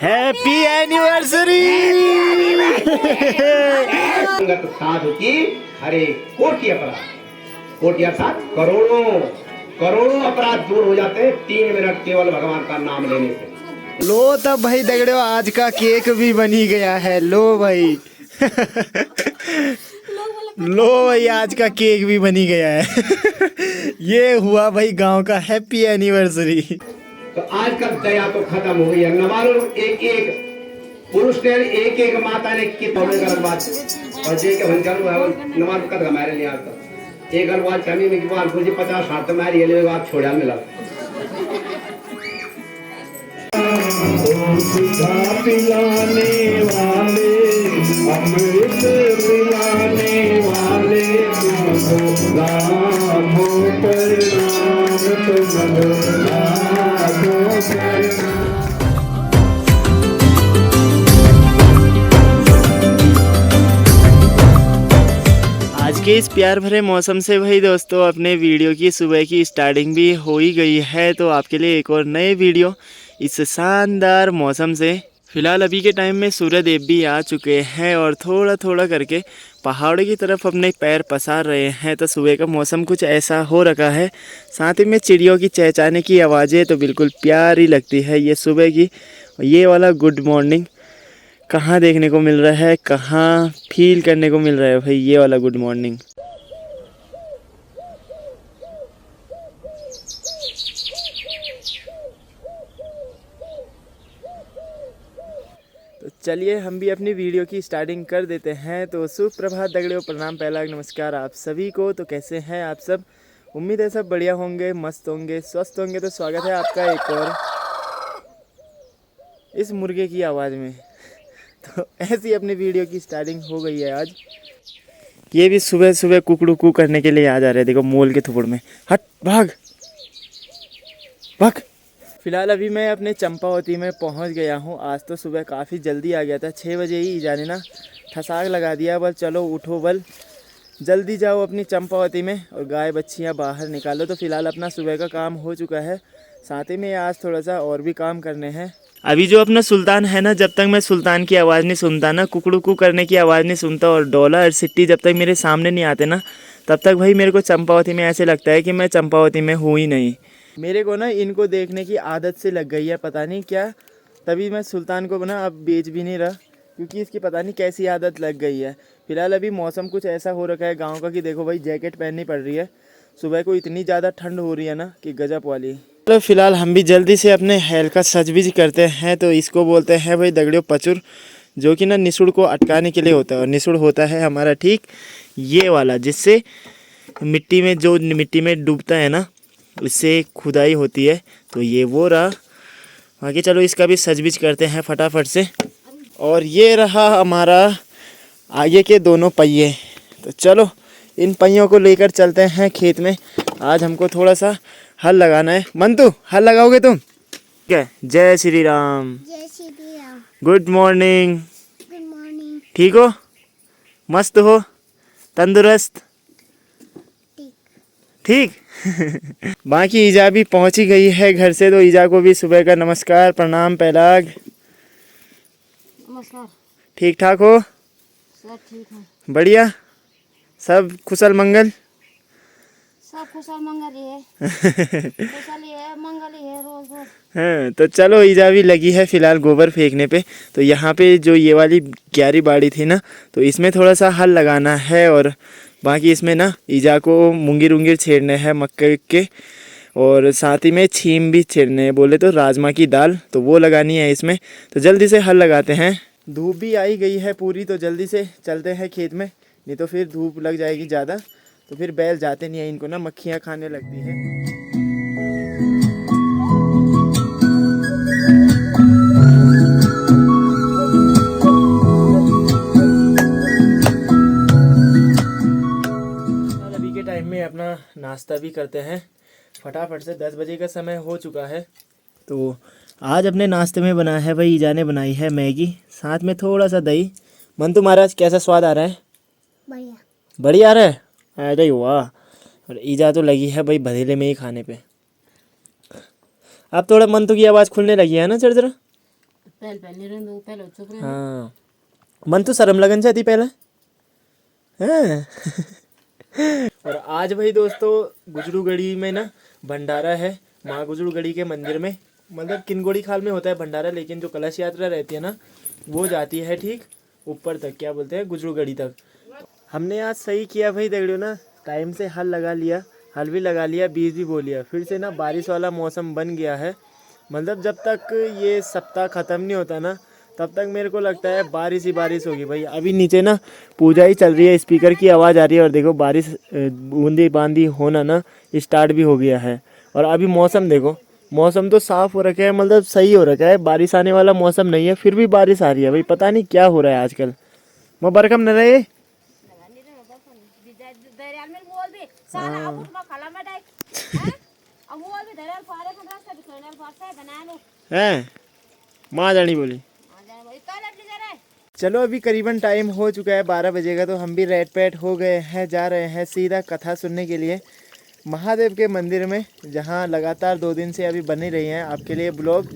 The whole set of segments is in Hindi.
Happy anniversary. साधु की हरे कोटि अपराध, कोटि अर्थात करोड़ों करोड़ों अपराध दूर हो जाते हैं 3 मिनट केवल भगवान का नाम लेने से। लो तब भाई दगड़ो, आज का केक भी बनी गया है। लो भाई लो भाई, आज का केक भी बनी गया है। ये हुआ भाई गांव का हैप्पी एनिवर्सरी। तो आज कल दया तो खत्म हो गई है। न मालूम एक एक पुरुष ने एक एक माता ने कितने गलत बात और जे के भंजन न मालूम कद हमारे लिए आता एक गलबात कमी में बात मुझे 50-60 तो मारी ये बात छोड़ा मिला। पिलाने वाले अमृत पिलाने वाले रामो प्रणाम तुम रामो प्रणाम। आज के इस प्यार भरे मौसम से भाई दोस्तों अपने वीडियो की सुबह की स्टार्टिंग भी हो ही गई है। तो आपके लिए एक और नए वीडियो इस शानदार मौसम से। फिलहाल अभी के टाइम में सूर्यदेव भी आ चुके हैं और थोड़ा थोड़ा करके पहाड़ों की तरफ अपने पैर पसार रहे हैं। तो सुबह का मौसम कुछ ऐसा हो रखा है, साथ ही में चिड़ियों की चहचहाने की आवाज़ें तो बिल्कुल प्यारी लगती है ये सुबह की। ये वाला गुड मॉर्निंग कहाँ देखने को मिल रहा है, कहाँ फील करने को मिल रहा है भाई ये वाला गुड मॉर्निंग। तो चलिए हम भी अपनी वीडियो की स्टार्टिंग कर देते हैं। तो सुप्रभात दगड़ियों, प्रणाम, पहला नमस्कार आप सभी को। तो कैसे हैं आप सब? उम्मीद है सब बढ़िया होंगे, मस्त होंगे, स्वस्थ होंगे। तो स्वागत है आपका एक और इस मुर्गे की आवाज़ में। तो ऐसी अपनी वीडियो की स्टार्टिंग हो गई है आज। ये भी सुबह सुबह कुकड़ू कू करने के लिए आ जा रहे हैं। देखो मोल के थुपड़ में, हट भाग भाग। फिलहाल अभी मैं अपने चंपावती में पहुंच गया हूं। आज तो सुबह काफ़ी जल्दी आ गया था, 6 बजे ही जाने ना ठसाक लगा दिया। बल चलो उठो, बल जल्दी जाओ अपनी चंपावती में और गाय बच्चियां बाहर निकालो। तो फिलहाल अपना सुबह का काम हो चुका है, साथ ही में आज थोड़ा सा और भी काम करने हैं। अभी जो अपना सुल्तान है ना, जब तक मैं सुल्तान की आवाज़ नहीं सुनता ना, कुकड़ू कू करने की आवाज़ नहीं सुनता और डोला और सिट्टी जब तक मेरे सामने नहीं आते ना, तब तक भाई मेरे को चंपावती में ऐसे लगता है कि मैं चंपावती में हूँ ही नहीं। मेरे को ना इनको देखने की आदत से लग गई है, पता नहीं क्या। तभी मैं सुल्तान को ना अब बेच भी नहीं रहा, क्योंकि इसकी पता नहीं कैसी आदत लग गई है। फिलहाल अभी मौसम कुछ ऐसा हो रखा है गाँव का कि देखो भाई जैकेट पहननी पड़ रही है। सुबह को इतनी ज़्यादा ठंड हो रही है ना कि गजब वाली। तो फिलहाल हम भी जल्दी से अपने हेल का सजबीज करते हैं। तो इसको बोलते हैं भाई दगड़ियों पचुर, जो कि ना निसुड़ को अटकाने के लिए होता है। और निसुड़ होता है हमारा ठीक ये वाला, जिससे मिट्टी में जो मिट्टी में डूबता है ना, उससे खुदाई होती है। तो ये वो रहा। बाकी चलो इसका भी सजबीज करते हैं फटाफट से। और ये रहा हमारा आगे के दोनों पहिए। तो चलो इन पहियों को लेकर चलते हैं खेत में। आज हमको थोड़ा सा हल लगाना है। मंतु हल लगाओगे तुम? ठीक है। जय श्री राम। जय Shri Ram. Good morning. Good morning. ठीक हो? मस्त हो? तंदुरुस्त? ठीक। बाकी ईजा भी पहुंची गई है घर से। तो ईजा को भी सुबह का नमस्कार, प्रणाम, पहलाग। नमस्कार। ठीक ठाक हो? सब ठीक है। बढ़िया, सब कुशल मंगल। सब कुशल मंगल ही है। कुशल ही है, मंगल ही है, रोज रोज। हाँ, तो चलो ईजा भी लगी है फिलहाल गोबर फेंकने पे। तो यहाँ पे जो ये वाली क्यारी बाड़ी थी ना, तो इसमें थोड़ा सा हल लगाना है। और बाकी इसमें ना ईजा को मुंगीर उंगीर छेड़ने हैं मक्के के, और साथ ही में छीम भी छेड़ने हैं, बोले तो राजमा की दाल, तो वो लगानी है इसमें। तो जल्दी से हल लगाते हैं। धूप भी आई गई है पूरी, तो जल्दी से चलते हैं खेत में, नहीं तो फिर धूप लग जाएगी ज़्यादा। तो फिर बैल जाते नहीं है, इनको ना मक्खियाँ खाने लगती हैं। अभी के टाइम में अपना नाश्ता भी करते हैं फटाफट से। 10 बजे का समय हो चुका है। तो आज अपने नाश्ते में बना है भाई, ईजा ने बनाई है मैगी, साथ में थोड़ा सा दही। मंतु महाराज कैसा स्वाद आ रहा है? बढ़िया। बढ़िया आ रहा है? अरे वाह। और ईजा तो लगी है भाई भदेले में ही खाने पे। अब थोड़ा मंतु की आवाज़ खुलने लगी है ना जरा जरा। हाँ मन तो शर्म लगन जाती पहले हाँ। और आज भाई दोस्तों गुजरूगढ़ी में ना भंडारा है माँ गुजरूगढ़ी के मंदिर में, मतलब किनगोड़ी खाल में होता है भंडारा, लेकिन जो कलश यात्रा रहती है ना वो जाती है ठीक ऊपर तक, क्या बोलते हैं गुजरूगढ़ी तक। हमने आज सही किया भाई दगड़ियों ना, टाइम से हल लगा लिया, हल भी लगा लिया, बीज भी बो लिया, फिर से ना बारिश वाला मौसम बन गया है। मतलब जब तक ये सप्ताह ख़त्म नहीं होता ना तब तक मेरे को लगता है बारिश ही बारिश होगी भाई। अभी नीचे ना पूजा ही चल रही है, स्पीकर की आवाज़ आ रही है और देखो बारिश बूंदी बांदी होना ना स्टार्ट भी हो गया है। और अभी मौसम देखो, मौसम तो साफ़ हो रखा है, मतलब सही हो रखा है, बारिश आने वाला मौसम नहीं है, फिर भी बारिश आ रही है भाई। पता नहीं क्या हो रहा है आजकल। मैं बरकम न रहे हैं माँ जानी बोली। चलो अभी करीबन टाइम हो चुका है 12 बजे का, तो हम भी रेड पैट हो गए हैं, जा रहे हैं सीधा कथा सुनने के लिए महादेव के मंदिर में, जहां लगातार 2 दिन से अभी बनी रही हैं आपके लिए ब्लॉग।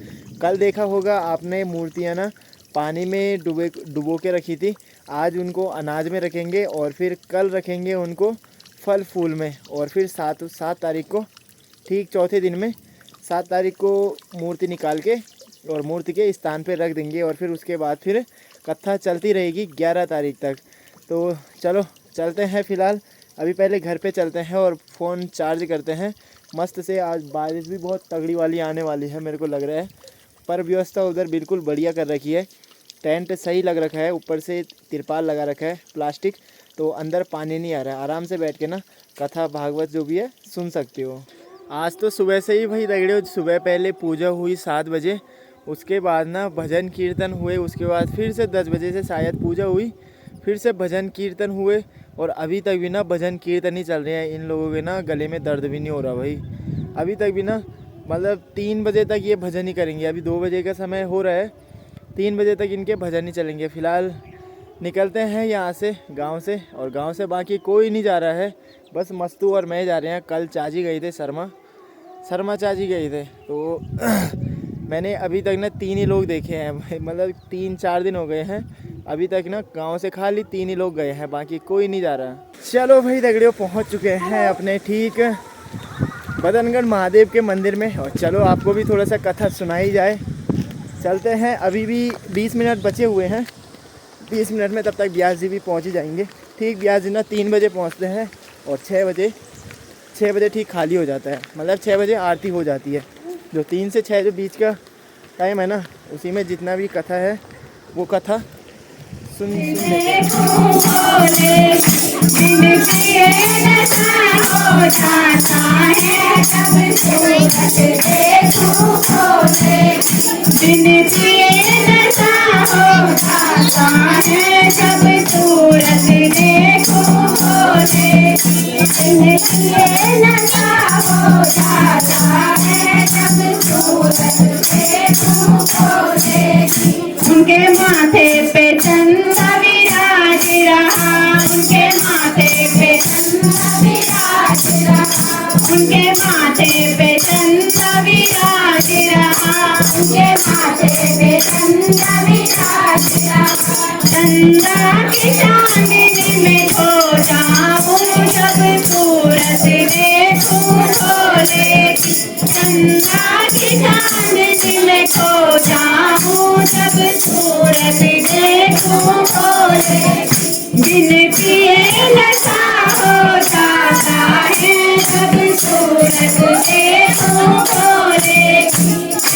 कल देखा होगा आपने मूर्तियां ना पानी में डुबो के रखी थी, आज उनको अनाज में रखेंगे और फिर कल रखेंगे उनको फल फूल में, और फिर 7 तारीख को ठीक चौथे दिन में 7 तारीख को मूर्ति निकाल के और मूर्ति के स्थान पे रख देंगे, और फिर उसके बाद फिर कथा चलती रहेगी 11 तारीख तक। तो चलो चलते हैं, फ़िलहाल अभी पहले घर पे चलते हैं और फ़ोन चार्ज करते हैं मस्त से। आज बारिश भी बहुत तगड़ी वाली आने वाली है मेरे को लग रहा है, पर व्यवस्था उधर बिल्कुल बढ़िया कर रखी है, टेंट सही लग रखा है, ऊपर से तिरपाल लगा रखा है प्लास्टिक, तो अंदर पानी नहीं आ रहा है, आराम से बैठ के ना कथा भागवत जो भी है सुन सकते हो। आज तो सुबह से ही भाई दगड़े, सुबह पहले पूजा हुई 7 बजे, उसके बाद ना भजन कीर्तन हुए, उसके बाद फिर से 10 बजे से शायद पूजा हुई, फिर से भजन कीर्तन हुए, और अभी तक भी ना भजन कीर्तन ही चल रहे हैं। इन लोगों के ना गले में दर्द भी नहीं हो रहा भाई, अभी तक भी ना, मतलब 3 बजे तक ये भजन ही करेंगे। अभी 2 बजे का समय हो रहा है, 3 बजे तक इनके भजन ही चलेंगे। फ़िलहाल निकलते हैं यहाँ से गांव से, और गांव से बाकी कोई नहीं जा रहा है, बस मस्तू और मैं जा रहे हैं। कल चाची गए थे, शर्मा चाची गए थे, तो मैंने अभी तक ना 3 ही लोग देखे हैं, मतलब 3-4 दिन हो गए हैं अभी तक ना, गांव से खाली 3 ही लोग गए हैं, बाकी कोई नहीं जा रहा। चलो भाई दगड़ियों पहुंच चुके हैं अपने ठीक बदनगढ़ महादेव के मंदिर में, और चलो आपको भी थोड़ा सा कथा सुनाई जाए। चलते हैं, अभी भी 20 मिनट बचे हुए हैं, 20 मिनट में तब तक ब्यास जी भी पहुँच ही जाएंगे। ठीक ब्यास जी ना 3 बजे पहुँचते हैं और 6 बजे ठीक खाली हो जाता है, मतलब 6 बजे आरती हो जाती है। जो 3 से 6 जो बीच का टाइम है ना, उसी में जितना भी कथा है वो कथा सुन उनके माथे पे चंदा विराज रहा, उनके माथे पे चंदा विराज रहा, उनके माथे पे चंदा विराज रहा, उनके माथे पे चंदा विराज रहा। चंदा की चांदनी में खो जाऊं जब सूरत देखूं खोलेगी, चंदा की चांदनी में खो जाऊं जब सूरत देखूं खोलेगी। बिन पिए नशा हो जाता है जब सूरत देखूं खोलेगी,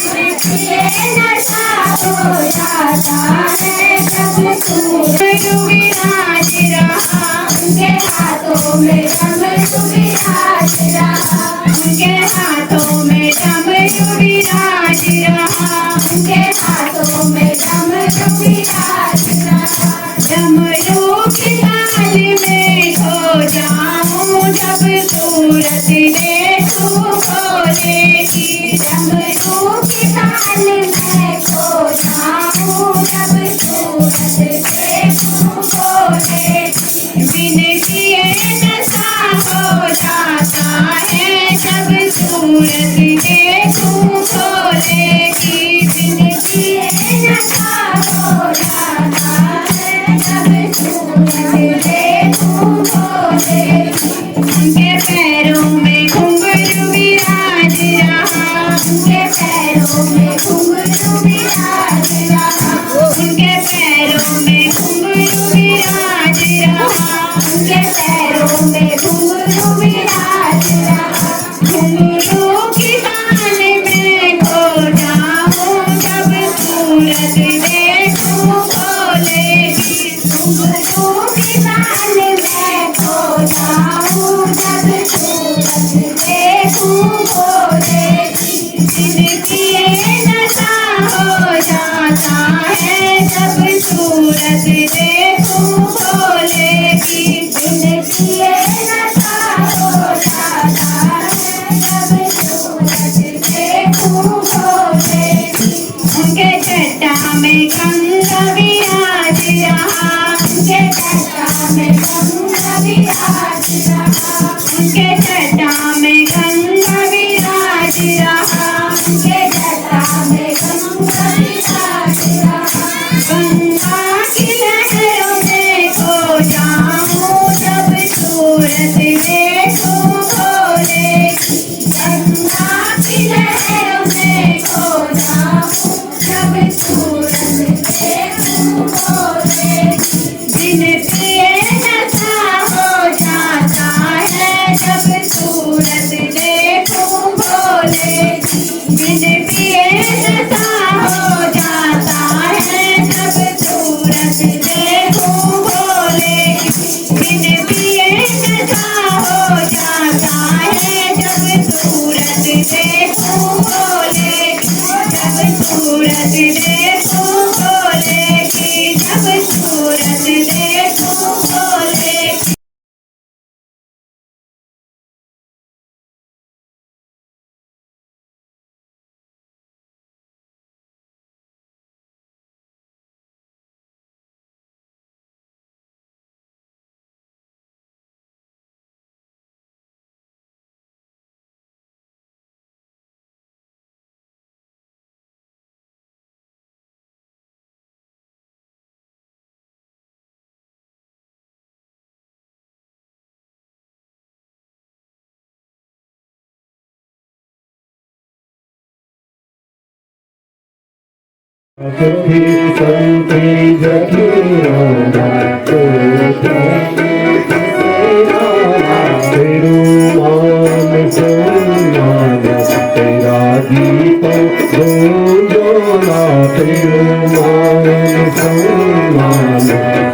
बिन पिए नशा हो जाता है जब सूरज विराज रहा, उनके हाथों में डमरू विराज रहा, उनके हाथों में डमरू विराज रहा, उनके हाथों में डमरू विराज रहा। डमरू की ताल में खो जाऊं जब सूरत देखूं खोलेगी, डमरू की ताल में खो जाऊं जब सूरत देखूं खोलेगी। बिन पिए नशा हो जाता है जब सूरत देखूं खोलेगी, बिन पिए सूरत देखूं बोलेगी घुंघरू की बाल में खो जाऊं जब सूरत देखूं बोलेगी दिन पिए नशा हो जाता है जब सूरत देखूं बोलेगी दिन पिए नशा हो जाता है जब सूरत देखूं बोलेगी उनके चड्डा में गंगा विराज रहा उनके चड्डा में गंगा विराज रहा उनके चड्डा में गंगा विराज रहा उनके चड्डा में गंगा विराज रहा गंगा की लहरों में खो जाऊं जब सूरत देखूं बोलेगी गंगा की लहरों में खो जाऊं जब सूरत देखूं बोलेगी दिन पिए नशा हो जाता है जब सूरत देखूं बोलेगी दिन पिए नशा हो जाता है जब सूरत देखूं बोलेगी दिन पिए नशा हो जाता है जब सूरत देखूं बोलेगी जब सूरत देखूं बोलेगी जब सूरत देखूं बोलेगी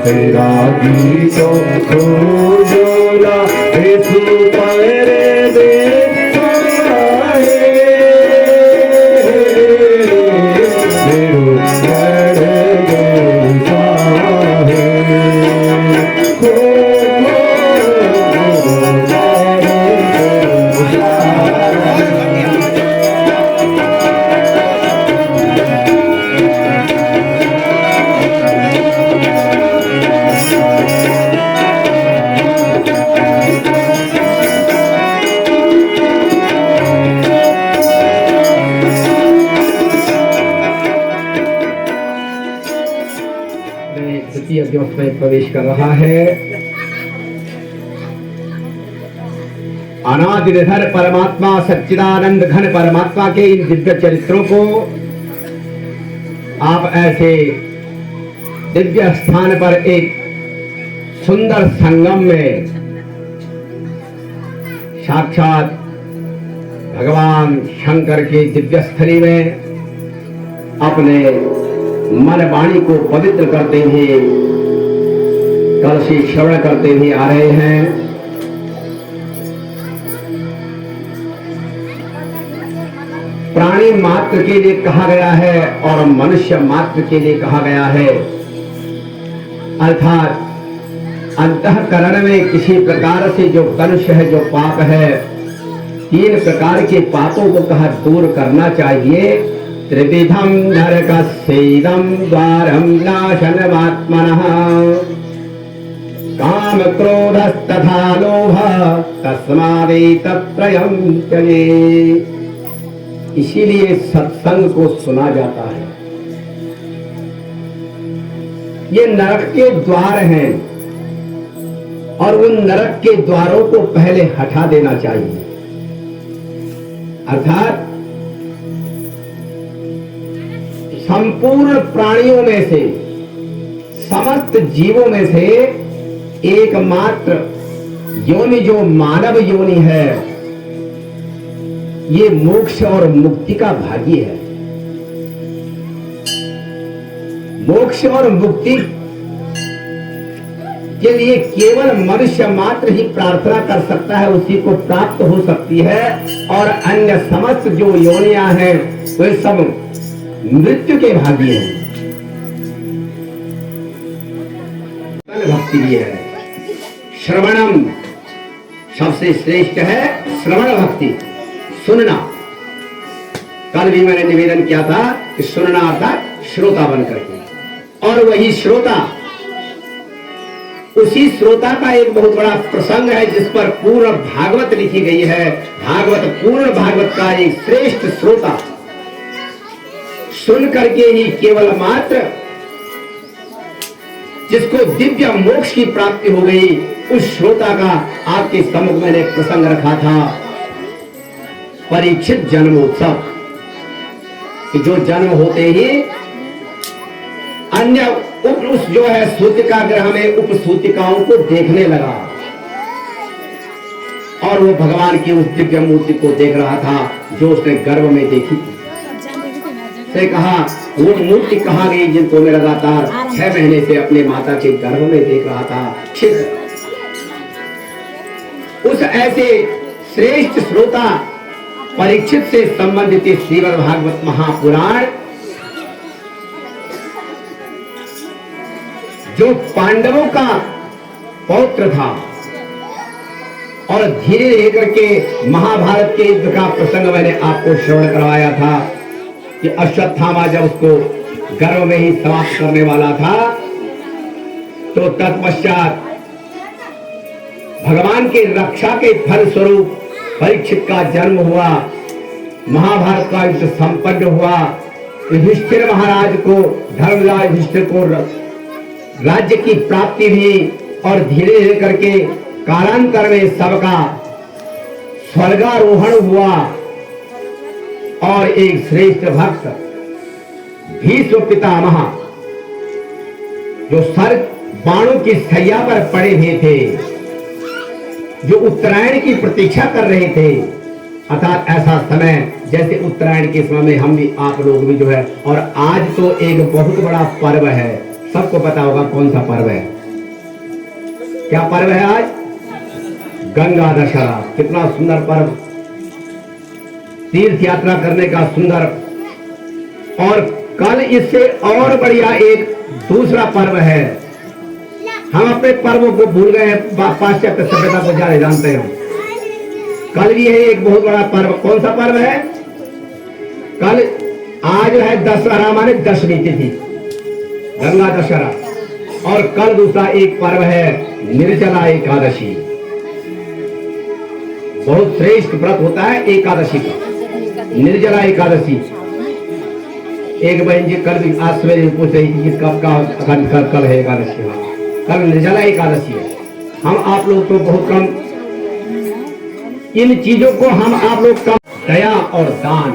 तेरा गीतो जोला पैरे दे में प्रवेश कर रहा है। अनादिनिधन परमात्मा सच्चिदानंद घन परमात्मा के इन दिव्य चरित्रों को आप ऐसे दिव्य स्थान पर एक सुंदर संगम में साक्षात भगवान शंकर के दिव्य स्थली में अपने मन वाणी को पवित्र करते हुए कल से श्रवण करते हुए आ रहे हैं। प्राणी मात्र के लिए कहा गया है और मनुष्य मात्र के लिए कहा गया है, अर्थात अंतःकरण में किसी प्रकार से जो कलुष है, जो पाप है, 3 प्रकार के पापों को कहा दूर करना चाहिए। त्रिविधम नरकस्येदं द्वारं नाशनमात्मनः काम क्रोधस्तथा लोभः तस्मादेतत्त्रयं त्यजेत्। इसीलिए सत्संग को सुना जाता है। ये नरक के द्वार हैं और उन नरक के द्वारों को पहले हटा देना चाहिए। अर्थात संपूर्ण प्राणियों में से, समस्त जीवों में से एकमात्र योनि जो मानव योनि है, ये मोक्ष और मुक्ति का भागी है। मोक्ष और मुक्ति के लिए केवल मनुष्य मात्र ही प्रार्थना कर सकता है, उसी को प्राप्त हो सकती है। और अन्य समस्त जो योनियां हैं वे सब मृत्यु के भागी हैं। भक्ति भी है, श्रवणम सबसे श्रेष्ठ है श्रवण भक्ति, सुनना। कल भी मैंने निवेदन किया था कि सुनना अर्थात श्रोता बनकर के, और वही श्रोता, उसी श्रोता का एक बहुत बड़ा प्रसंग है जिस पर पूर्ण भागवत लिखी गई है। भागवत, पूर्ण भागवत का एक श्रेष्ठ श्रोता सुन करके ही केवल मात्र जिसको दिव्य मोक्ष की प्राप्ति हो गई, उस श्रोता का आपके सम्मुख मैंने प्रसंग रखा था, परीक्षित जन्मोत्सव। कि जो जन्म होते ही अन्य उस जो है सूतिका ग्रह में उपसूतिकाओं को देखने लगा, और वो भगवान की उस दिव्य मूर्ति को देख रहा था जो उसने गर्भ में देखी थी। से कहा वो मूर्ति कहाँ गई जिनको मैं लगातार 6 महीने से अपने माता के गर्भ में देख रहा था। उस ऐसे श्रेष्ठ श्रोता परीक्षित से संबंधित श्रीमद् भागवत महापुराण, जो पांडवों का पौत्र था, और धीरे धीरे करके महाभारत के युद्ध का प्रसंग मैंने आपको श्रवण करवाया था कि अश्वत्थामा जब उसको गर्भ में ही समाप्त करने वाला था, तो तत्पश्चात भगवान के रक्षा के फल स्वरूप परीक्षित का जन्म हुआ, महाभारत का युद्ध संपन्न हुआ, युधिष्ठिर महाराज को, धर्मराज युधिष्ठिर को राज्य की प्राप्ति हुई, और धीरे धीरे करके कालांतर में सबका स्वर्गारोहण हुआ। और एक श्रेष्ठ भक्त भीष्म पितामह, जो सर बाणों की सैया पर पड़े हुए थे, जो उत्तरायण की प्रतीक्षा कर रहे थे, अर्थात ऐसा समय जैसे उत्तरायण के समय में हम भी, आप लोग भी जो है, और आज तो एक बहुत बड़ा पर्व है, सबको पता होगा कौन सा पर्व है। क्या पर्व है आज? गंगा दशहरा। कितना सुंदर पर्व, तीर्थ यात्रा करने का सुंदर। और कल इससे और बढ़िया एक दूसरा पर्व है। हम अपने पर्वों को भूल गए हैं, पाश्चात्य सभ्यता को ज्यादा जानते हैं। कल भी है एक बहुत बड़ा पर्व। कौन सा पर्व है? कल, आज है दशहरा, माने दशमी तिथि, गंगा दशहरा। और कल दूसरा एक पर्व है निर्जला एकादशी। बहुत श्रेष्ठ व्रत होता है एकादशी का, निर्जला एकादशी। एक बहन जी कल भी, आज सवेरे पूछ रही थी कि कब का कल है एकादशी। कल निर्जला एकादशी है। हम आप लोग तो बहुत कम इन चीजों को, हम आप लोग कम, दया और दान।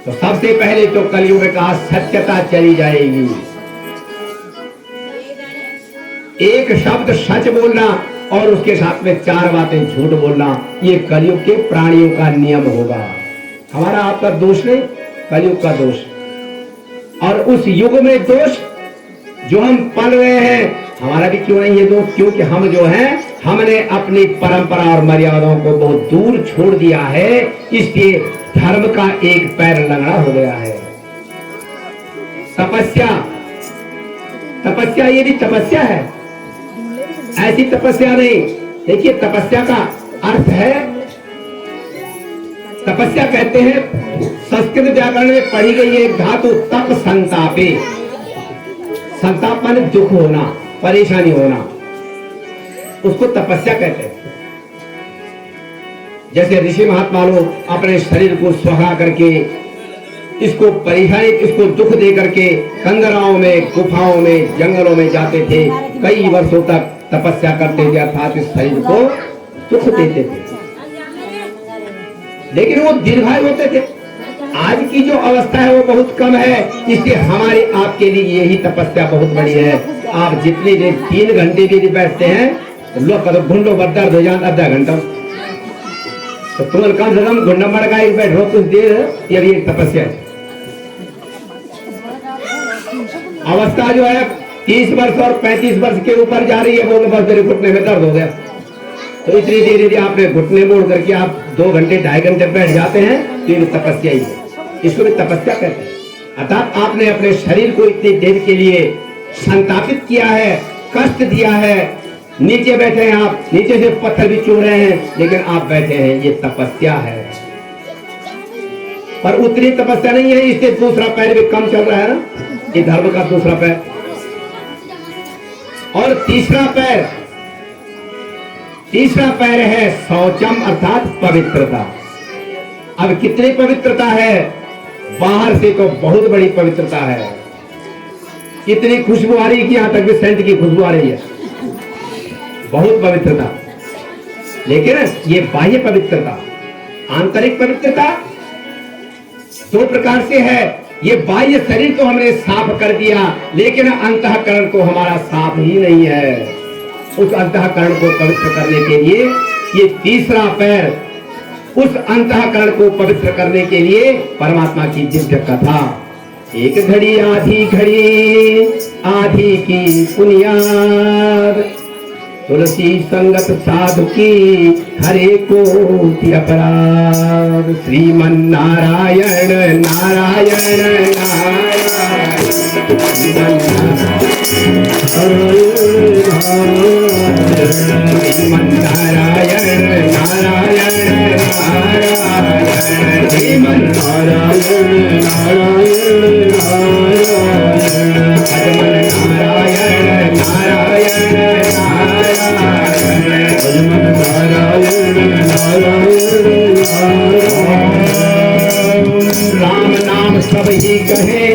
तो सबसे पहले तो कलयुग में कहा सत्यता चली जाएगी। एक शब्द सच बोलना और उसके साथ में 4 बातें झूठ बोलना, ये कलयुग के प्राणियों का नियम होगा। हमारा आपका दोष नहीं, कलयुग का दोष। और उस युग में दोष जो हम पल रहे हैं, हमारा भी क्यों नहीं है दोष? क्योंकि हम जो हैं, हमने अपनी परंपरा और मर्यादाओं को बहुत दूर छोड़ दिया है, इसलिए धर्म का एक पैर लंगड़ा हो गया है। तपस्या, तपस्या ये भी तपस्या है, ऐसी तपस्या नहीं। देखिए तपस्या का अर्थ है, तपस्या कहते हैं, संस्कृत व्याकरण में पढ़ी गई एक धातु तप संतापे। संताप माने दुख होना, परेशानी होना, उसको तपस्या कहते हैं। जैसे ऋषि महात्मा लोग अपने शरीर को सुहा करके, इसको परेशानी, इसको दुख दे करके कंदराओं में, गुफाओं में, जंगलों में जाते थे, कई वर्षों तक तपस्या करते थे, अर्थात इस शरीर को दुख देते थे, लेकिन वो दीर्घायु होते थे। आज की जो अवस्था है वो बहुत कम है, इसलिए हमारी आपके लिए यही तपस्या बहुत बड़ी है। आप जितनी देर 3 घंटे के लिए बैठते हैं, तो लोग कदम घुंडो बदर हो जाए आधा घंटा, तो तुम कम से कम घुंडा मड़का बैठो कुछ देर, ये भी एक तपस्या है। अवस्था जो है 30 वर्ष और 35 वर्ष के ऊपर जा रही है, वो बस मेरे घुटने में दर्द हो गया। तो इतनी देर यदि आपने घुटने मोड़ करके आप 2 घंटे 2.5 घंटे बैठ जाते हैं तो ये तपस्या ही है, इसको भी तपस्या कहते हैं। अर्थात आपने अपने शरीर को इतनी देर के लिए संतापित किया है, कष्ट दिया है। नीचे बैठे हैं आप, नीचे से पत्थर भी चुभ रहे हैं, लेकिन आप बैठे हैं, ये तपस्या है। पर उतनी तपस्या नहीं है, इससे दूसरा पैर भी कम चल रहा है ना, ये धर्म का दूसरा पैर। और तीसरा पैर है शौचम अर्थात पवित्रता। अब कितनी पवित्रता है, बाहर से तो बहुत बड़ी पवित्रता है, इतनी खुशबू आ रही है कि यहां तक भी सेंट की खुशबू आ रही है, बहुत पवित्रता। लेकिन ये बाह्य पवित्रता, आंतरिक पवित्रता 2 प्रकार से है। ये बाह्य शरीर तो हमने साफ कर दिया, लेकिन अंतःकरण तो हमारा साफ ही नहीं है। उस अंतःकरण को पवित्र करने के लिए ये तीसरा पैर, उस अंतःकरण को पवित्र करने के लिए परमात्मा की दिव्य कथा। एक घड़ी आधी की पुनियाद, तुलसी संगत साधु की हरे कोटि अपराध। श्रीमन नारायण नारायण नारायण, श्रीमन नारायण नारायण नारायण, श्रीमन नारायण नारायण नारायण, नारायण नारायण राम नाम सब ही कहे,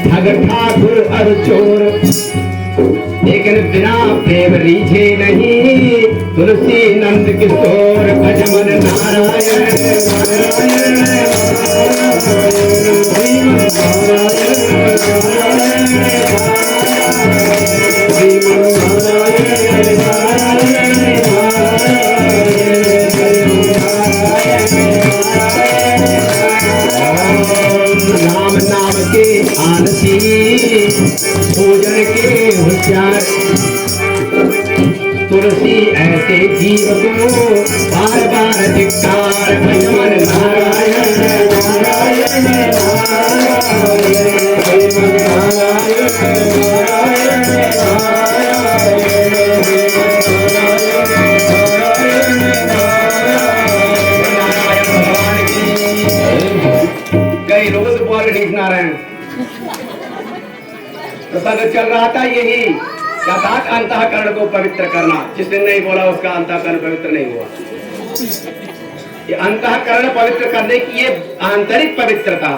ठग ठाकुर और चोर, लेकिन बिना प्रेम रीझे नहीं, तुलसी नंद किशोर। भजमन नारायण नारायण राम नाम के आरती, भोजन के होशियार, तुलसी ऐसे जीव को बार बार धिक्कार। भजमन नारायण नारायण कई रोज बोल नारायण प्रसंग चल रहा था, यही यथार्थ अंतःकरण को पवित्र करना। जिसने नहीं बोला उसका अंतःकरण पवित्र नहीं हुआ। ये अंतःकरण पवित्र करने की ये आंतरिक पवित्रता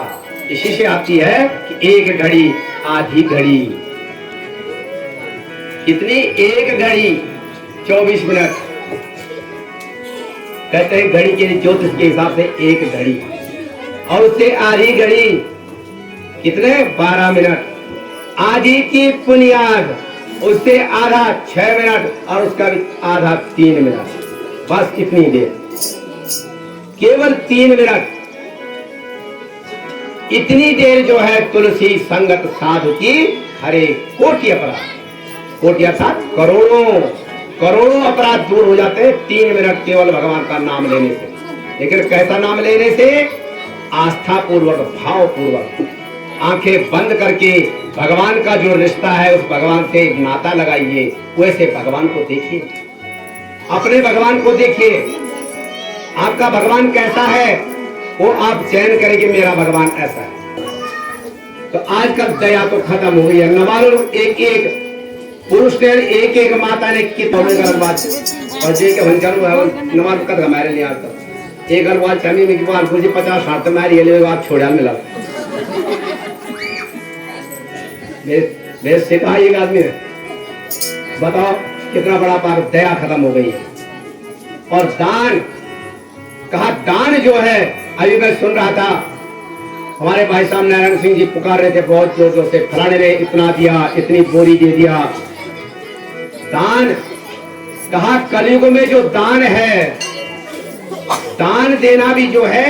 इसी से आती है कि एक घड़ी आधी घड़ी, कितनी? एक घड़ी 24 मिनट। कहते हैं घड़ी के ज्योतिष के हिसाब से एक घड़ी, और उससे आधी घड़ी कितने? 12 मिनट। आधी की बुनियाद, उससे आधा 6 मिनट, और उसका भी आधा 3 मिनट। बस इतनी देर, केवल 3 मिनट। इतनी देर जो है तुलसी संगत साधु की हरे कोटि अपराध। कोटि अर्थात करोड़ों करोड़ों अपराध दूर हो जाते हैं 3 मिनट केवल भगवान का नाम लेने से। लेकिन कैसा नाम लेने से? आस्था पूर्वक, भाव पूर्वक, आंखें बंद करके भगवान का जो रिश्ता है उस भगवान से एक नाता लगाइए। वैसे भगवान को देखिए, अपने भगवान को देखिए। आपका भगवान कैसा है वो आप चयन करेंगे, मेरा भगवान ऐसा है। तो आजकल दया तो खत्म हो गई है। न मालूम एक एक पुरुष ने, एक एक माता ने कितना गलत बात, और जे के वंचन नमाज कद हमारे लिए आता एक बार चमी में की बात मुझे 50-60 मारी ले बात छोड़ा मिला। मेरे से कहा एक आदमी है, बताओ कितना बड़ा पाप, दया खत्म हो गई है। और दान, कहा दान जो है, अभी मैं सुन रहा था हमारे भाई साहब नारायण सिंह जी पुकार रहे थे बहुत जोर जोर से, फलाने ने इतना दिया, इतनी बोरी दे दिया। दान, कहा कलयुग में जो दान है, दान देना भी जो है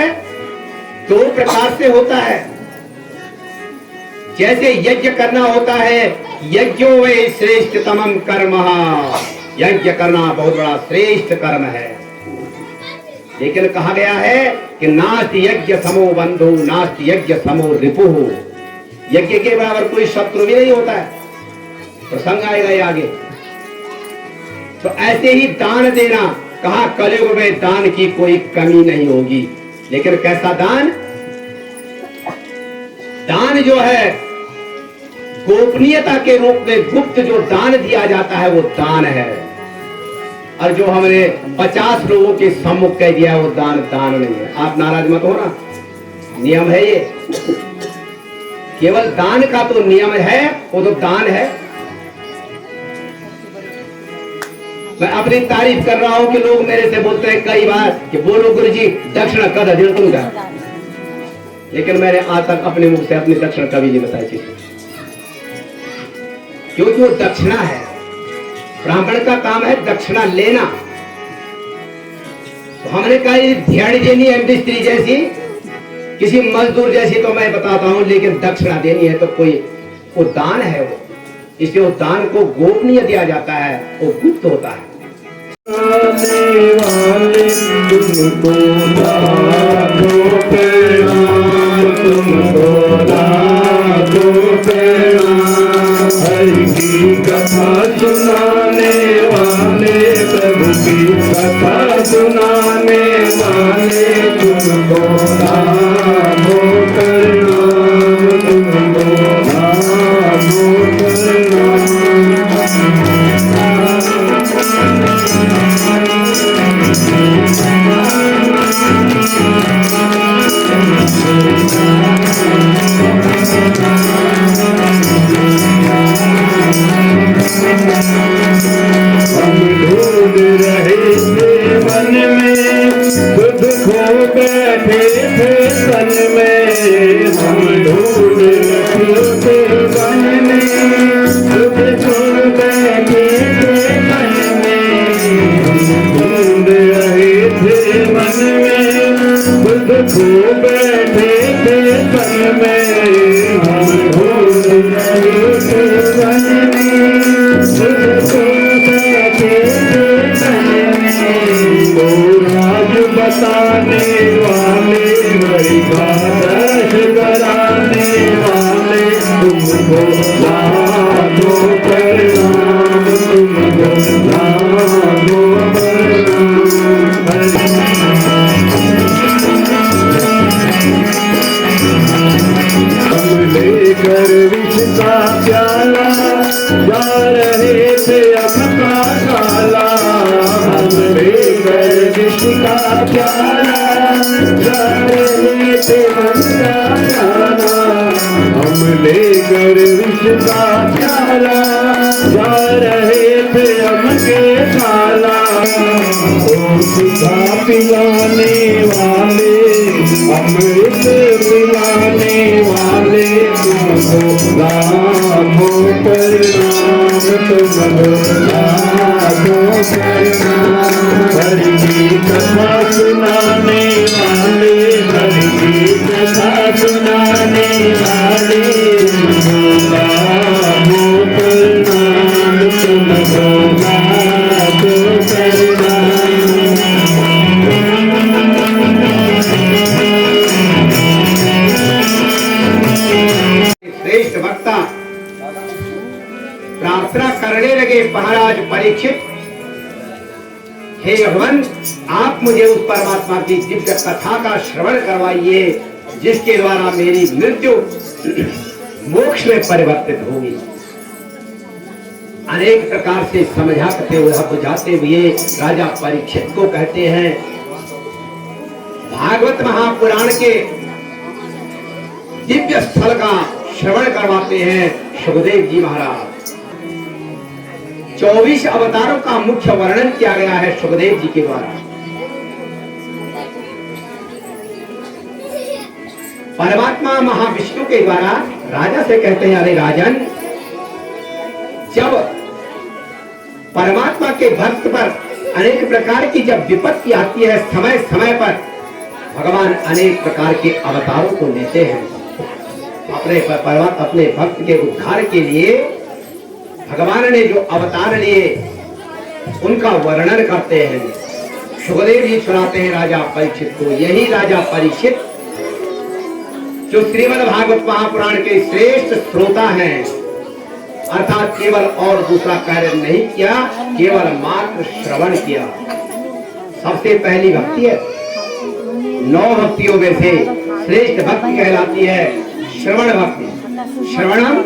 2 प्रकार से होता है। जैसे यज्ञ करना होता है, यज्ञो वे श्रेष्ठतमम कर्म, यज्ञ करना बहुत बड़ा श्रेष्ठ कर्म है। लेकिन कहा गया है कि नास्ति यज्ञ समो बंधु नास्ति यज्ञ समो रिपुः, यज्ञ के बराबर कोई शत्रु भी नहीं होता है। प्रसंग आएगा ये आगे। तो ऐसे ही दान देना, कहा कलयुग में दान की कोई कमी नहीं होगी। लेकिन कैसा दान? दान जो है गोपनीयता के रूप में गुप्त जो दान दिया जाता है वो दान है, और जो हमने 50 लोगों के सम्मुख कह दिया वो दान नहीं है। आप नाराज मत हो ना, नियम है ये। केवल दान का तो नियम है, वो तो दान है। मैं अपनी तारीफ कर रहा हूं कि लोग मेरे से बोलते हैं कई बार कि बोलो गुरुजी दक्षिणा कद अधिक दूंगा, लेकिन मैंने आज तक अपने मुख से अपनी दक्षिणा कभी नहीं बताई थी, क्योंकि वो दक्षिणा है। ब्राह्मण का काम है दक्षिणा लेना। तो हमने कहा ध्यान देनी है मिस्त्री जैसी, किसी मजदूर जैसी तो मैं बताता हूं, लेकिन दक्षिणा देनी है तो कोई वो दान है वो, इसलिए वो दान को गोपनीय दिया जाता है, वो गुप्त होता है। हरि की कथा सुनाने वाले, प्रभु की कथा सुनाने वाले, तुमको लाभो प्रणाम, तुमको लाभो प्रणाम। हम ढूंढ रहे थे वन में, खुद खो बैठे थे सन में। हम ढूंढ रहे थे वन में, खुद खो बैठे थे वन में। हम ढूंढ रहे थे वन में, खुद खो बैठे थे वन में। हम ढूंढ रहे थे वन में, बताने वाले, द्वादश कराने वाले, तुमको लाखो प्रणाम, तुमको लाखो हम लेकर विष का प्याला, जा रहे थे अपना काला। हम लेकर विष का प्याला, जा रहे थे अपना काला। हम लेकर विष का प्याला, जा रहे थे हमके काला। ओ सुधा पिलाने वाले, अमृत पिलाने वाले, तुमको लाखो प्रणाम, तुमको लाखो प्रणाम। हरि की कथा सुनाने वाले, हरि की कथा सुनाने वाले, तुमको लाखो प्रणाम, तुमको लाखो प्रणाम। श्रेष्ठ वक्ता प्रार्थना करने लगे महाराज परीक्षित, हे भगवान आप मुझे उस परमात्मा की दिव्य कथा का श्रवण करवाइए जिसके द्वारा मेरी मृत्यु मोक्ष में परिवर्तित होगी। अनेक प्रकार से समझाते हुए बुझाते हुए राजा परीक्षित को कहते हैं, भागवत महापुराण के दिव्य स्थल का श्रवण करवाते हैं सुखदेव जी महाराज। 24 अवतारों का मुख्य वर्णन किया गया है सुखदेव जी के द्वारा। परमात्मा महाविष्णु के द्वारा राजा से कहते हैं, अरे राजन, जब परमात्मा के भक्त पर अनेक प्रकार की जब विपत्ति आती है, समय समय पर भगवान अनेक प्रकार के अवतारों को लेते हैं। अपने भक्त के उद्धार के लिए भगवान ने जो अवतार लिए उनका वर्णन करते हैं। सुखदेव जी सुनाते हैं राजा परीक्षित को। यही राजा परीक्षित जो श्रीमद् भागवत महापुराण के श्रेष्ठ श्रोता हैं, अर्थात केवल और दूसरा कार्य नहीं किया, केवल मात्र श्रवण किया। सबसे पहली भक्ति है, 9 भक्तियों में से श्रेष्ठ भक्ति कहलाती है श्रवण भक्ति। श्रवणम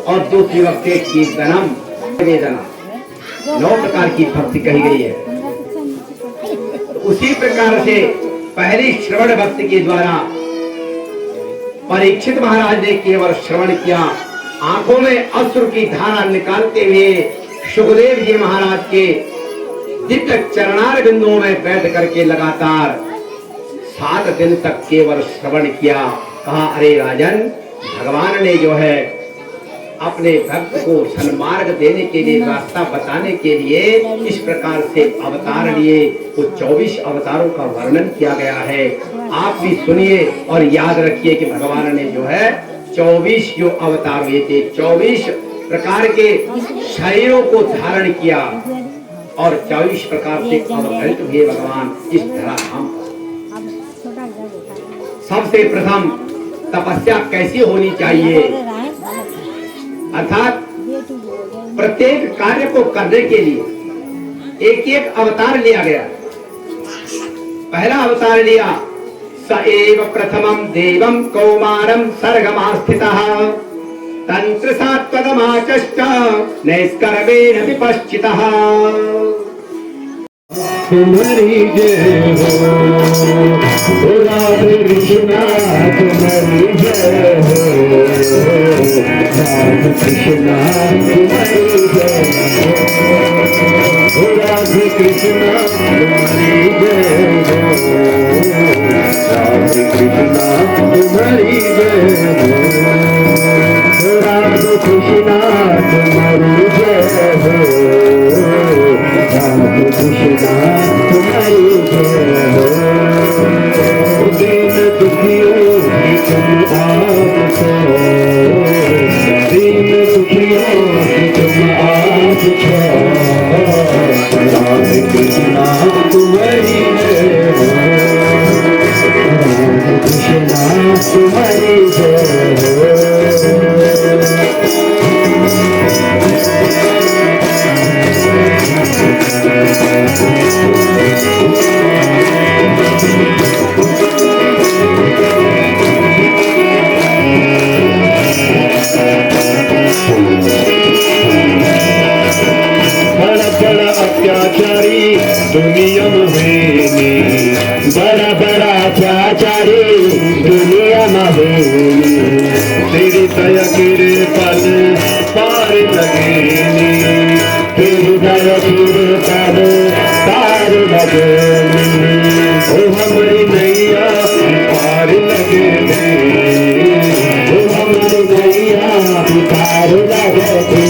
और दूसरी भक्ति कीर्तनम, वेदना। 9 प्रकार की भक्ति कही गई है। उसी प्रकार से पहली श्रवण भक्ति के द्वारा परीक्षित महाराज ने केवल श्रवण किया। आंखों में अश्रु की धारा निकालते हुए सुखदेव जी महाराज के दिव्य चरणार बिंदुओं में बैठ करके लगातार 7 दिन तक केवल श्रवण किया। कहा, अरे राजन, भगवान ने जो है अपने भक्त को सन्मार्ग देने के लिए, रास्ता बताने के लिए इस प्रकार से अवतार लिए। वो 24 अवतारों का वर्णन किया गया है। आप भी सुनिए और याद रखिए कि भगवान ने जो है 24 जो अवतार हुए थे, 24 प्रकार के शरीरों को धारण किया और 24 प्रकार से अवतरित हुए भगवान इस धराधाम पर। सबसे प्रथम तपस्या कैसी होनी चाहिए, अर्थात प्रत्येक कार्य को करने के लिए एक एक अवतार लिया गया। पहला अवतार लिया, स एव प्रथमं देवं कौमारं सर्गमास्थितः तंत्र सात्वतमाचष्ट नैष्कर्मेण विपश्चितः। तुम्हारी जय हो राधे कृष्णा, तुम्हारी जय हो राधे कृष्णा, तुम्हारी जय हो राधे कृष्णा, तुम्हारी जय हो राधे कृष्णा, तुम्हारी जय हो राधे कृष्णा, तुम्हारी जय हो राधे कृष्णा, तुम्हारी जय हो। दीन दुखियों की तुम आप छो, दीन दुखियों की तुम आप छो राधे कृष्णा, तुम्हारी जय हो राधे कृष्णा, तुम्हारी जय हो। बड़ा अत्याचारी दुनिया में, बड़ा बड़ा अत्याचारी दुनिया में, तेरी दया गिरे पल पार लगे, तेरी दया गिरे पल पार लगे, ओ हमारी नैया पार लगे, ओ हमारी नैया पार लगे।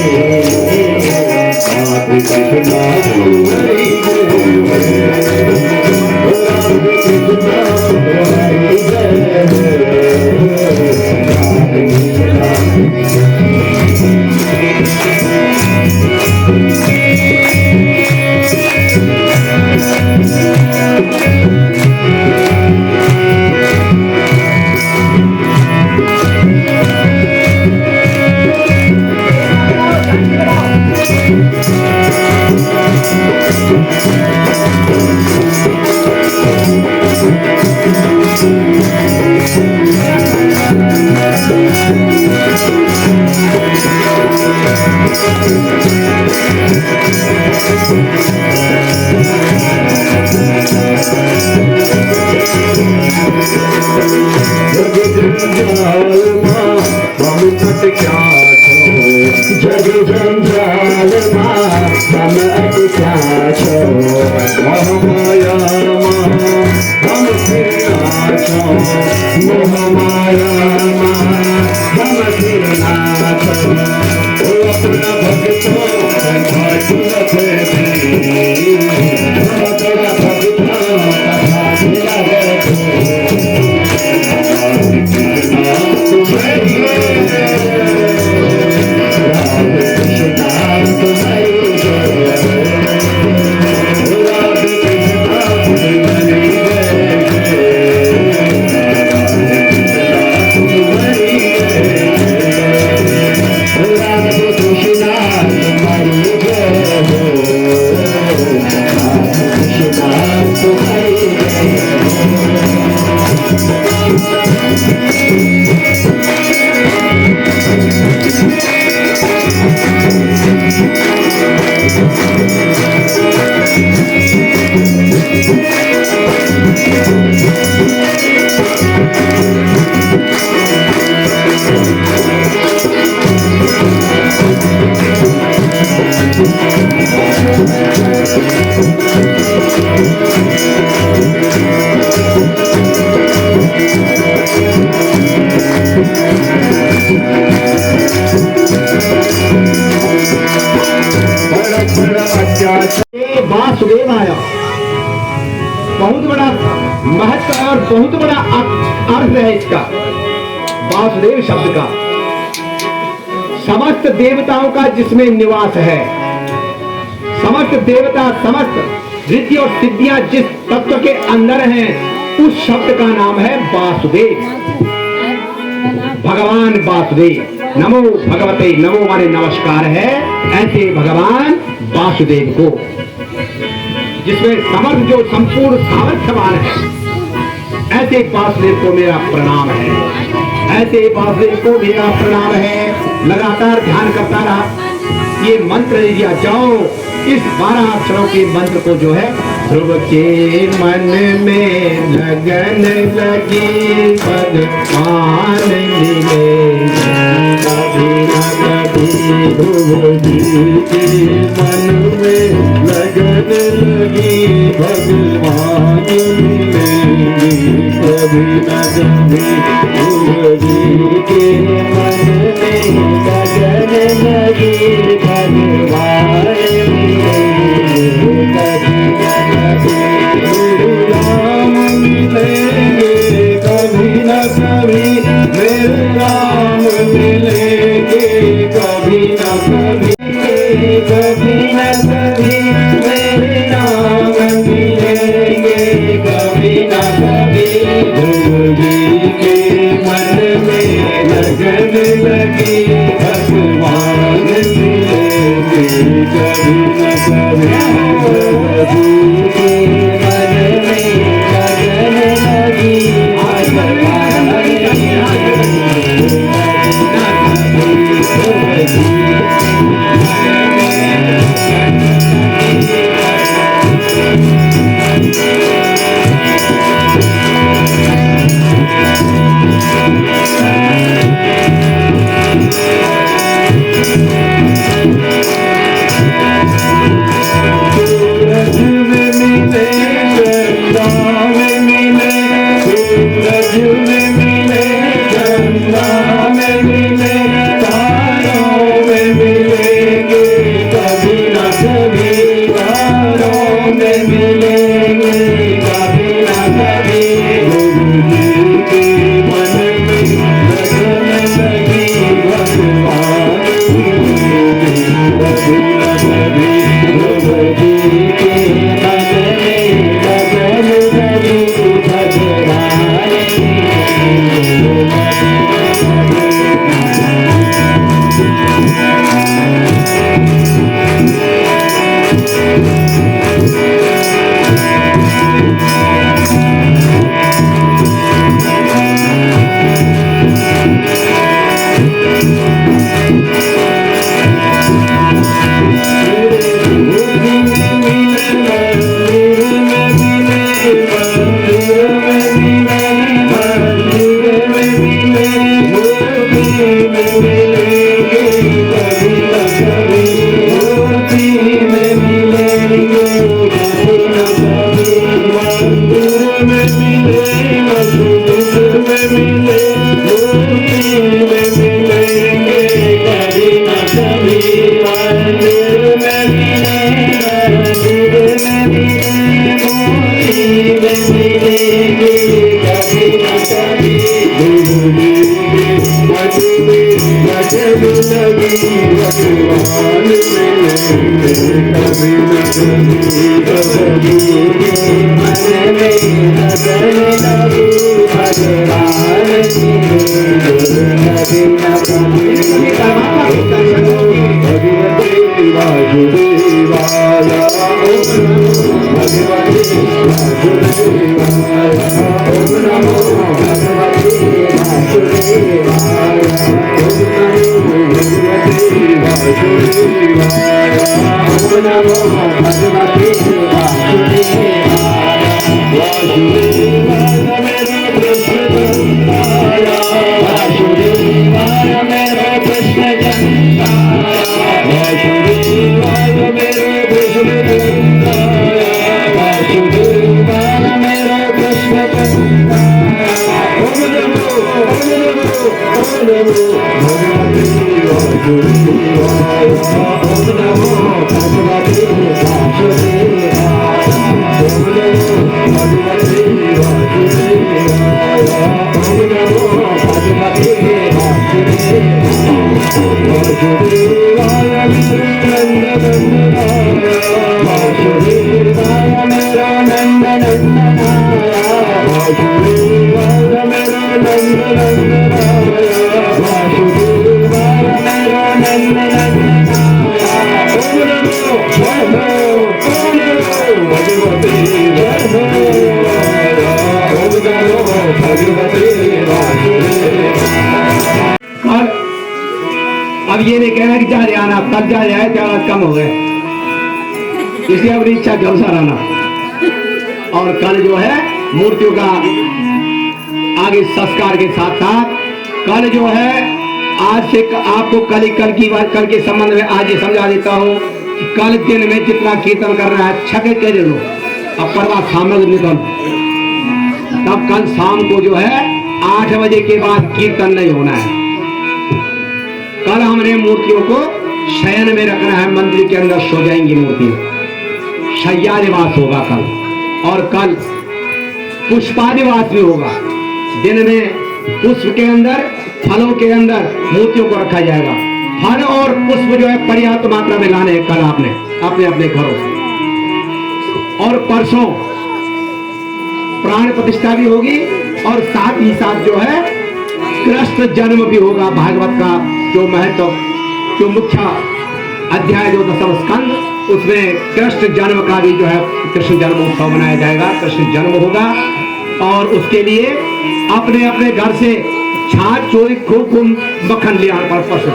राधे कृष्णा, तुम्हारी जय हो राधे कृष्णा, तुम्हारी जय हो राधे कृष्णा। जग जंजाल हम क्या छो, मोह माया हम फिर नाचो, मोह माया हम फिर नाचो। ओ अपना भक्तों घाट लगे, तेरा भक्तों घाट लगे। वासुदेव आया। बहुत बड़ा महत्व और बहुत बड़ा अर्थ है इसका वासुदेव शब्द का। समस्त देवताओं का जिसमें निवास है, समस्त देवता समस्त रिद्धि और सिद्धियां जिस तत्व के अंदर हैं, उस शब्द का नाम है वासुदेव, भगवान वासुदेव। नमो भगवते, नमो माने नमस्कार है ऐसे भगवान वासुदेव को, जिसमें समर्थ जो संपूर्ण सामर्थ्यवान है, ऐसे वासुदेव को मेरा प्रणाम है, ऐसे वासुदेव को मेरा प्रणाम है। लगातार ध्यान करता रहा, ये मंत्र लिया जाओ, इस 12 अक्षरों के मंत्र को जो है ध्रुव के मन में लगन लगी भगवान मिले, कभी न कभी ध्रुव जी के मन में लगन लगी भगवान मिलेंगे, कभी न कभी ध्रुव जी के मन में लगन लगी भगवान मिलेंगे, कभी न कभी राम मिलेंगे, कभी न कभी मेरे राम मिलेंगे, कभी न कभी, कभी न कभी मेरे राम मिलेंगे, कभी न कभी ध्रुव जी के मन में लगन लगी भगवान मिलेंगे, कभी न कभी ध्रुव जी के मन में लगन लगी भगवान मिलेंगे, Om Namo Bhagavate Vasudevaya. और अब ये नहीं कहना कि जा आना कल जा जाए चार कम हो गए, इसलिए अपनी इच्छा के अनुसार आना। और कल जो है मूर्तियों का आगे संस्कार के साथ साथ कल जो है आज से आपको कल की बात कल के संबंध में आज ये समझा देता हूँ कि कल दिन में जितना कीर्तन करना है छके कह लो, अब परवा सामने निकल, तब कल शाम को जो है 8 बजे के बाद कीर्तन नहीं होना है। कल हमने मूर्तियों को शयन में रखना है, मंदिर के अंदर सो जाएंगी मूर्तियां, शय्या निवास होगा कल। और कल पुष्पादिवास भी होगा, दिन में पुष्प के अंदर फलों के अंदर मूर्तियों को रखा जाएगा। फल और पुष्प जो है पर्याप्त मात्रा में लाने हैं कल आपने अपने अपने घरों से। और परसों प्राण प्रतिष्ठा भी होगी और साथ ही साथ जो है कृष्ण जन्म भी होगा। भागवत का जो महत्व जो मुख्य अध्याय जो 10वां स्कंद, उसमें कृष्ण जन्म का भी जो है कृष्ण जन्म उत्सव मनाया जाएगा, कृष्ण जन्म होगा। और उसके लिए अपने अपने घर से छाछ चोरी खूब मक्खन लिया पर परसों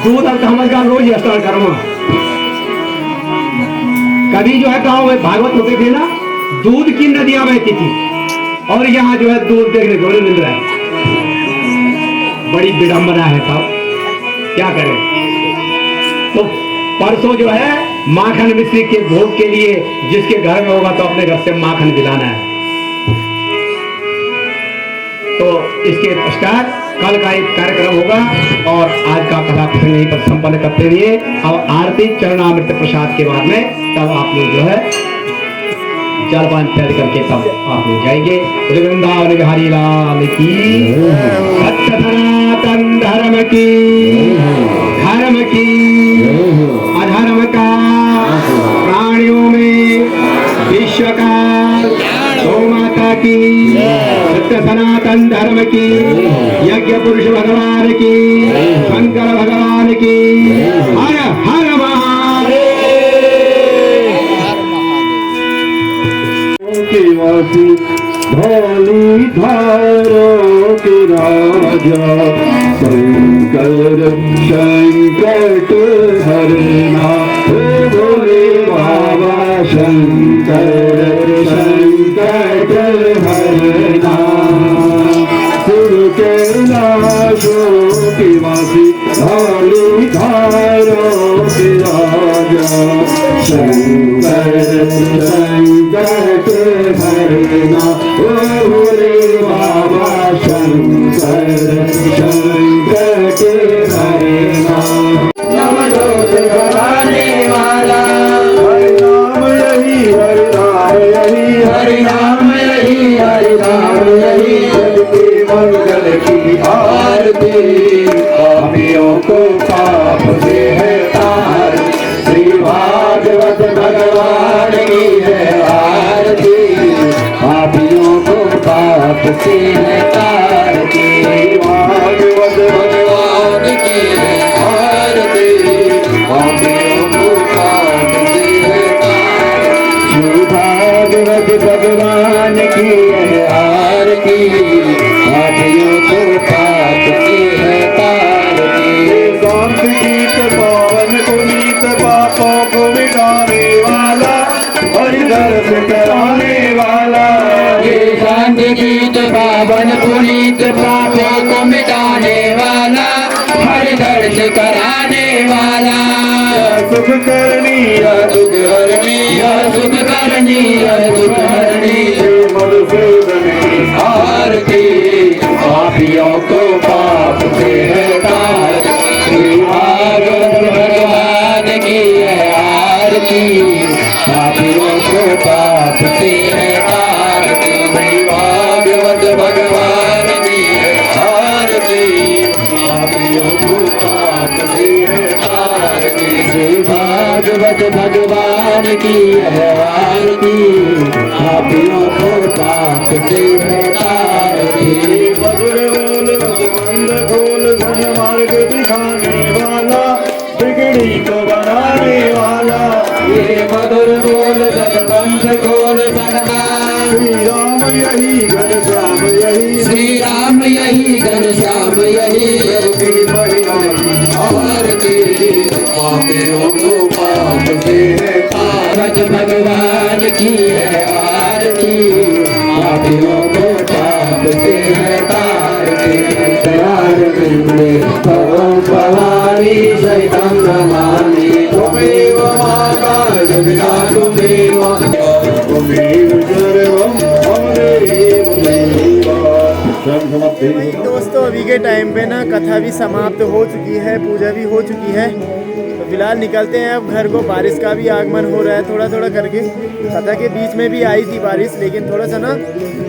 दूध और का रोज स्टार्ट करूंगा। कभी जो है गांव में भागवत होते थे ना, दूध की नदियां बहती थी और यहाँ जो है दूध देखने को नहीं मिल रहा है। बड़ी विडंबना है साहब, क्या करें। तो परसों जो है माखन मिश्री के भोग के लिए जिसके घर में होगा तो अपने घर से माखन दिलाना है। तो इसके पश्चात कल का एक कार्यक्रम होगा और आज का कथा प्रसंग यहीं पर संपन्न करते हुए अब आरती चरणामृत प्रसाद के बाद में तब आप लोग जो है जलपान इत्यादि करके तब आप लोग जाएंगे। वृंदावन बिहारी लाल की, सत्य सनातन धर्म की, अधर्म का प्राणियों में विश्व का गौ माता की, सत्य सनातन धर्म की, यज्ञ पुरुष भगवान की, शंकर भगवान की, हर हर महादेव। वासी धौली धारों के राजा शंकर संकट हरना, भोले बाबा शंकर संकट हरना। सुर कैलाशों के वासी धौली धारों के राजा शंकर संकट हरना, भोले बाबा शंकर संकट हरना। नवजोत जगाने वाला, हरि नाम यही, हरि नाम यही, हरि नाम यही, हरि नाम यही। सबके मंगल की आरती, पापियों को पाप से है तार। श्री भागवत भगवान की है आरती, पापियों को पाप से है तार। श्री भागवत भगवान की है आरती, पापियों को पाप से है तार। श्री भागवत भगवान की है आरती, पापियों को पाप से है तार। शांत गीत पावन पुनीत पापों को मिटाने वाला, हरि दर्श कराने वाला। ये शांत गीत पावन पुनीत पापों को मिटाने वाला, हरि दर्श कराने वाला। सुख करनी या दुख हरनी, या सुख करनी या दुख हरनी। मधुसूदन आरती, पापियों को पाप से है तार। श्री भागवत भगवान की है आरती, पापियों को पाप से है तार। श्री भागवत भगवान की है आरती, पापियों को पाप से है तार। श्री भागवत भगवान की है आरती, पापियों को पाप से है तार। मधुर बोल मंद खोल धन मार्ग मधुर बोल सतवंश गोल सदा श्री राम यही घनश्याम यही श्री राम यही घनश्याम यही प्रभु की महिमा आरती पापियों को पाप से है तारक भगवान की है आरती पापियों को पाप से है तारती तैयार मिलने भवं भवानी सहितं नमामि त्वमेव माता जगता त्वमेव त्वमेव सर्वं त्वमेव देवा भाई दोस्तों अभी के टाइम पे ना कथा भी समाप्त हो चुकी है, पूजा भी हो चुकी है, तो फिलहाल निकलते हैं अब घर को। बारिश का भी आगमन हो रहा है थोड़ा थोड़ा करके। कथा के बीच में भी आई थी बारिश, लेकिन थोड़ा सा ना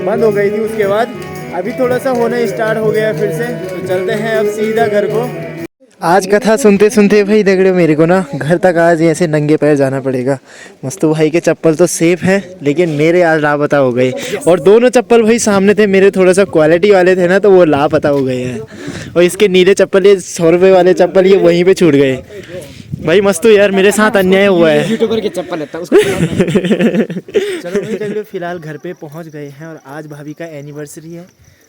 बंद हो गई थी, उसके बाद अभी थोड़ा सा होना स्टार्ट हो गया फिर से। तो चलते हैं अब सीधा घर को। आज कथा सुनते सुनते भाई दगड़े मेरे को ना घर तक आज ऐसे नंगे पैर जाना पड़ेगा। मस्तू भाई के चप्पल तो सेफ हैं, लेकिन मेरे आज लापता हो गए। और दोनों चप्पल भाई सामने थे मेरे, थोड़ा सा क्वालिटी वाले थे ना, तो वो लापता हो गए हैं। और इसके नीले चप्पल, ये 100 रुपये वाले चप्पल, ये वहीं पे छूट गए। भाई मस्तू यार मेरे साथ अन्याय हुआ है। यूट्यूबर के चप्पल लेता उसको चलो भाई दगड़े फिलहाल घर पे पहुंच गए हैं और आज भाभी का एनिवर्सरी है,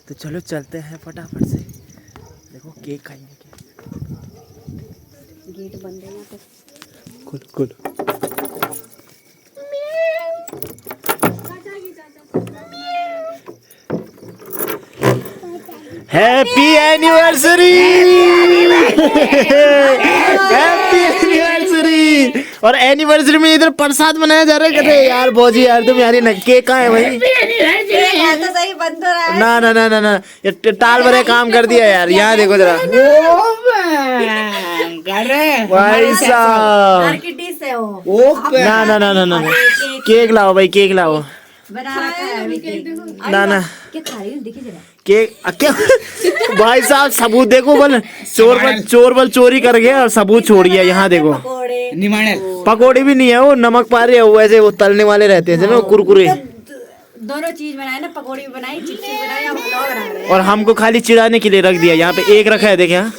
तो चलो चलते हैं फटाफट से। देखो केक खाएंगे। गेट बंद है यहाँ पे। कुल कुल हैप्पी एनिवर्सरी, हैप्पी एनिवर्सरी। और एनिवर्सरी में इधर प्रसाद बनाया जा रहा है। कहते यार भौजी यार तुम यारी न केक कहाँ है भाई? तो सही बंद हो रहा है। ना ना ना ना ना, ये टाल भरे काम कर दिया यार। यहाँ देखो जरा भाई साहब, मार्केटिस है वो। ना ना ना ना ना, केक लाओ भाई, केक लाओ। बना रखा है अभी केक। ना ना क्या खा रही हो देखिए जरा। केक क्या भाई साहब सबूत देखो। बल चोर बल चोरी कर गया और सबूत छोड़ गया। यहाँ देखो पकोड़े निमाणे पकौड़े भी नहीं है, वो नमक पारे है, वो ऐसे वो तलने वाले रहते हैं ना, कुरकुरे। दोनों चीज बनाए ना, पकोड़ी भी बनाई, चिप्स भी बनाई, हम पुलाव बना रहे हैं। और हमको खाली चिढ़ाने के लिए रख दिया। यहाँ पे एक रखा है देखे। यहाँ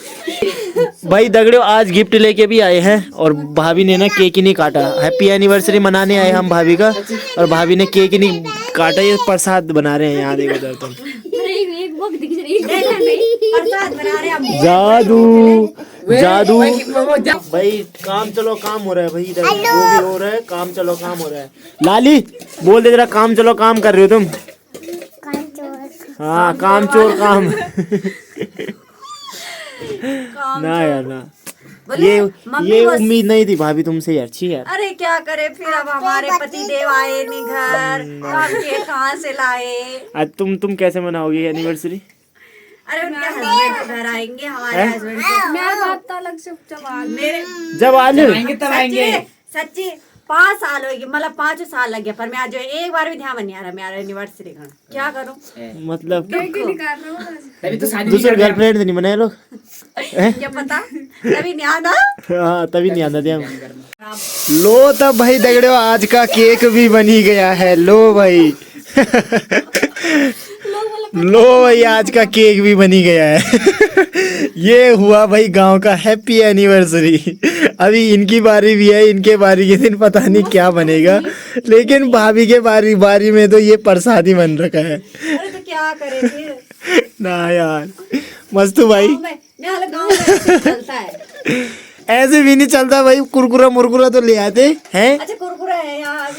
भाई दगड़े आज गिफ्ट लेके भी आए हैं और भाभी ने ना केक ही नहीं काटा। हैप्पी एनिवर्सरी मनाने आए हम भाभी का, और भाभी ने केक ही नहीं काटा। ये प्रसाद बना रहे हैं। यहाँ देखो इधर तुम, एक बुक दिख रही है। प्रसाद बना रहे हैं हम। जादू जादू। भाई काम चलो काम हो रहा है भाई, इधर जो भी हो रहा है काम चलो काम हो रहा है। लाली बोल दे जरा, काम चलो काम कर रहे हो तुम? हाँ काम चोर काम। ना यार ना, ये उम्मीद नहीं थी भाभी तुमसे यार। अच्छी यार। अरे क्या करे फिर, अब हमारे पति देव आए नहीं घर, हम केक कहाँ से लाए। आज तुम कैसे मनाओगे एनिवर्सरी? अरे उनके हस्बैंड घर आएंगे, हमारे हस्बैंड मैं बात तो अलग से जवाब मेरे जब आज आएंगे तब आएंगे। सच्ची 5 साल हो गए, मतलब 5 साल लग गया, पर मैं आज एक बार भी ध्यान नहीं आ रहा मेरा एनिवर्सरी का। क्या करूं? मतलब तभी तो शादी दूसरे गर्लफ्रेंड नहीं बनाए लोग? क्या पता, तभी नहीं आना। हाँ तभी नहीं आना ध्यान। लो तब भाई दगड़ो आज का केक भी बनी गया है। लो भाई लो भाई आज का केक भी बनी गया है। ये हुआ भाई गांव का हैप्पी एनिवर्सरी। अभी इनकी बारी भी है, इनके बारी के दिन पता नहीं क्या बनेगा, लेकिन भाभी के बारी में तो ये प्रसाद ही बन रखा है। अरे तो क्या करे फिर ना यार मस्तू भाई, गाँव में ऐसे चलता है। ऐसे भी नहीं चलता भाई। कुरकुरा मुरकुरा तो ले आते हैं। अच्छा कुरकुरा है यहाँ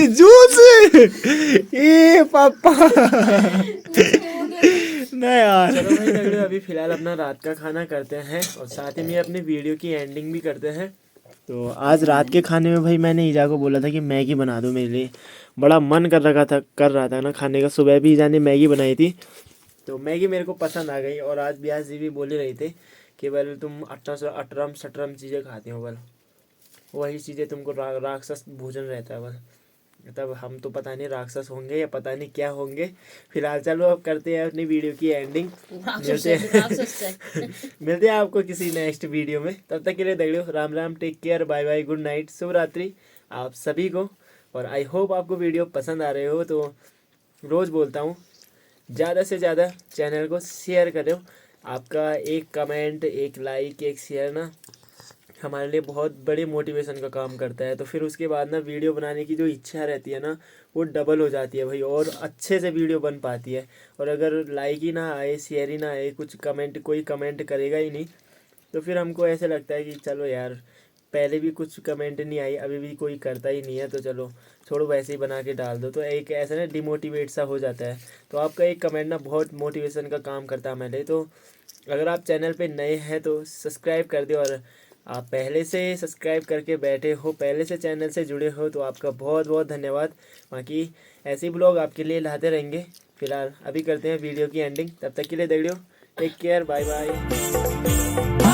जूस ये पापा ना यार। चलो भाई दगड़े अभी फिलहाल अपना रात का खाना करते हैं और साथ ही में अपनी वीडियो की एंडिंग भी करते हैं। तो आज रात के खाने में भाई मैंने ईजा को बोला था कि मैगी बना दो मेरे लिए। बड़ा मन कर रहा था ना खाने का। सुबह भी ईजा ने मैगी बनाई थी, तो मैगी मेरे को पसंद आ गई। और आज ब्यास जी भी बोले रहे थे कि बल तुम अटरम सटरम चीज़ें खाती हो, बल वही चीज़ें तुमको राक्षस भोजन रहता है बल। तब हम तो पता नहीं राक्षस होंगे या पता नहीं क्या होंगे। फिलहाल चलो अब करते हैं अपनी वीडियो की एंडिंग। मिलते हैं आपको किसी नेक्स्ट वीडियो में। तब तक के लिए दगड़ियों Ram Ram, take care, bye bye, good night, शुभ रात्रि आप सभी को। और आई होप आपको वीडियो पसंद आ रहे हो। तो रोज़ बोलता हूँ ज़्यादा से ज़्यादा चैनल को शेयर करो। आपका एक कमेंट, एक लाइक, एक शेयर ना हमारे लिए बहुत बड़े मोटिवेशन का काम करता है। तो फिर उसके बाद ना वीडियो बनाने की जो इच्छा रहती है ना वो डबल हो जाती है भाई, और अच्छे से वीडियो बन पाती है। और अगर लाइक ही ना आए, शेयर ही ना आए, कुछ कमेंट, कोई कमेंट करेगा ही नहीं, तो फिर हमको ऐसे लगता है कि चलो यार, पहले भी कुछ कमेंट नहीं आई, अभी भी कोई करता ही नहीं है, तो चलो छोड़ो, वैसे ही बना के डाल दो। तो एक ऐसा ना डिमोटिवेट सा हो जाता है। तो आपका एक कमेंट ना बहुत मोटिवेशन का काम करता है मेरे लिए। तो अगर आप चैनल पे नए हैं तो सब्सक्राइब कर दो, और आप पहले से सब्सक्राइब करके बैठे हो, पहले से चैनल से जुड़े हो, तो आपका बहुत बहुत धन्यवाद। बाकी ऐसे ही ब्लॉग आपके लिए लाते रहेंगे। फिलहाल अभी करते हैं वीडियो की एंडिंग, तब तक के लिए देख लो, टेक केयर, बाय बाय।